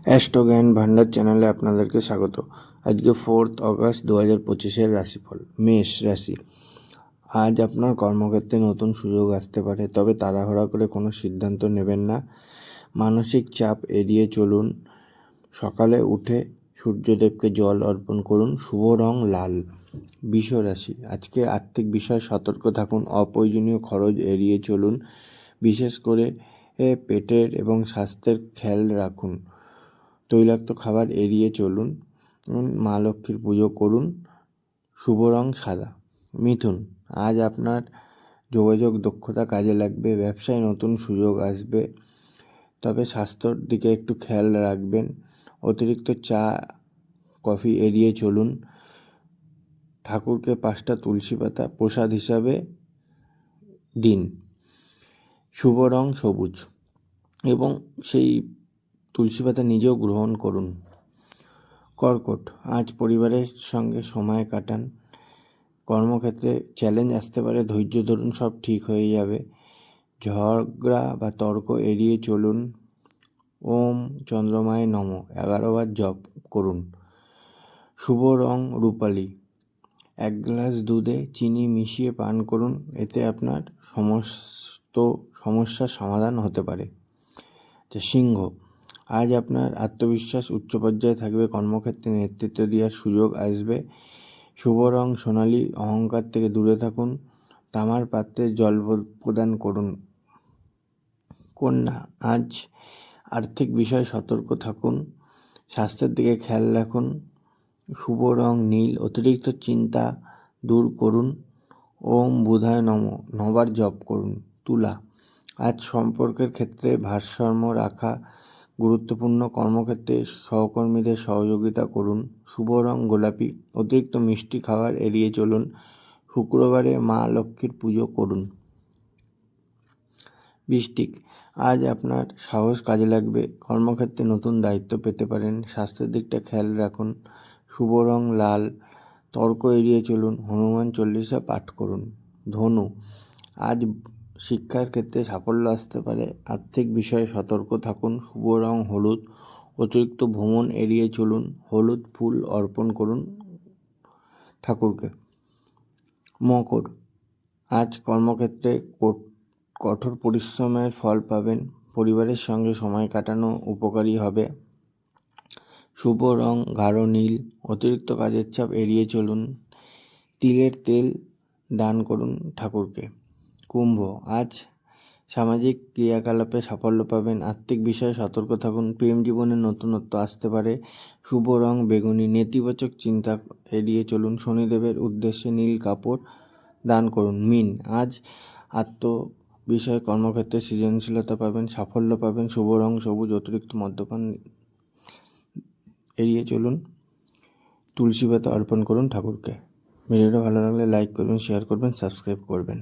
Astro জ্ঞান ভান্ডার চ্যানেলে আপনাদেরকে স্বাগত। আজকে 4 অগস্ট 2025 রাশিফল। মেষ রাশি। আজ আপনার কর্মক্ষেত্রে নতুন সুযোগ আসতে পারে, তবে তাড়াহুড়া করে কোনো সিদ্ধান্ত নেবেন না। মানসিক চাপ এড়িয়ে চলুন। সকালে উঠে সূর্যদেবকে জল অর্পণ করুন। শুভ রং লাল। বৃষ রাশি। আজকে আর্থিক বিষয়ে সতর্ক থাকুন। অপ্রয়োজনীয় খরচ এড়িয়ে চলুন। বিশেষ করে পেটের এবং স্বাস্থ্যের খেয়াল রাখুন। তৈলাক্ত খাবার এড়িয়ে চলুন। মা লক্ষ্মীর পুজো করুন। শুভ রং সাদা। মিথুন। আজ আপনার যোগাযোগ দক্ষতা কাজে লাগবে। ব্যবসায় নতুন সুযোগ আসবে, তবে স্বাস্থ্যর দিকে একটু খেয়াল রাখবেন। অতিরিক্ত চা কফি এড়িয়ে চলুন। ঠাকুরকে 5টা তুলসী পাতা প্রসাদ হিসাবে দিন। শুভ রং সবুজ এবং সেই তুলসী পাতা নিজেও গ্রহণ করুন। কর্কট। আজ পরিবারের সঙ্গে সময় কাটান। কর্মক্ষেত্রে চ্যালেঞ্জ আসতে পারে, ধৈর্য ধরুন, সব ঠিক হয়ে যাবে। ঝগড়া বা তর্ক এড়িয়ে চলুন। ওম চন্দ্রমায় নমঃ 11 বার জপ করুন। শুভ রং রূপালী। 1 গ্লাস দুধে চিনি মিশিয়ে পান করুন, এতে আপনার সমস্ত সমস্যার সমাধান হতে পারে। সিংহ। আজ আপনার আত্মবিশ্বাস উচ্চ পর্যায়ে থাকবে। কর্মক্ষেত্রে নেতৃত্ব দেওয়ার সুযোগ আসবে। শুভ রং সোনালী। অহংকার থেকে দূরে থাকুন। তামার পাত্রে জল প্রদান করুন। কন্যা। আজ আর্থিক বিষয়ে সতর্ক থাকুন। স্বাস্থ্যের দিকে খেয়াল রাখুন। শুভ রং নীল। অতিরিক্ত চিন্তা দূর করুন। ওম বুধায় নমঃ 9 বার জপ করুন। তুলা। আজ সম্পর্কের ক্ষেত্রে ভারসাম্য রাখা গুরুত্বপূর্ণ। কর্মক্ষেত্রে সহকর্মীদের সহযোগিতা করুন। শুভ রং গোলাপি। অতিরিক্ত মিষ্টি খাবার এড়িয়ে চলুন। শুক্রবারে মা লক্ষ্মীর পুজো করুন। বৃশ্চিক। আজ আপনার সাহস কাজে লাগবে। কর্মক্ষেত্রে নতুন দায়িত্ব পেতে পারেন। স্বাস্থ্যের দিকটা খেয়াল রাখুন। শুভ রং লাল। তর্ক এড়িয়ে চলুন। হনুমান চল্লিশা পাঠ করুন। ধনু। আজ শিক্ষার ক্ষেত্রে সাফল্য আসতে পারে। আর্থিক বিষয়ে সতর্ক থাকুন। শুভ রং হলুদ। অতিরিক্ত ভ্রমণ এড়িয়ে চলুন। হলুদ ফুল অর্পণ করুন ঠাকুরকে। মকর। আজ কর্মক্ষেত্রে কঠোর পরিশ্রমের ফল পাবেন। পরিবারের সঙ্গে সময় কাটানো উপকারী হবে। শুভ রং গাঢ় নীল। অতিরিক্ত কাজের চাপ এড়িয়ে চলুন। তিলের তেল দান করুন ঠাকুরকে। কুম্ভ। আজ সামাজিক ক্রিয়াকলাপে সাফল্য পাবেন। আর্থিক বিষয়ে সতর্ক থাকুন। প্রেম জীবনে নতুনত্ব আসতে পারে। শুভ রং বেগুনি। নেতিবাচক চিন্তা এড়িয়ে চলুন। শনিদেবের উদ্দেশ্যে নীল কাপড় দান করুন। মীন। আজ বিষয়ে কর্মক্ষেত্রে সৃজনশীলতা পাবেন, সাফল্য পাবেন। শুভ রং সবুজ। অতিরিক্ত মদ্যপান এড়িয়ে চলুন। তুলসী পাতা অর্পণ করুন ঠাকুরকে। ভিডিওটা ভালো লাগলে লাইক করবেন, শেয়ার করবেন, সাবস্ক্রাইব করবেন।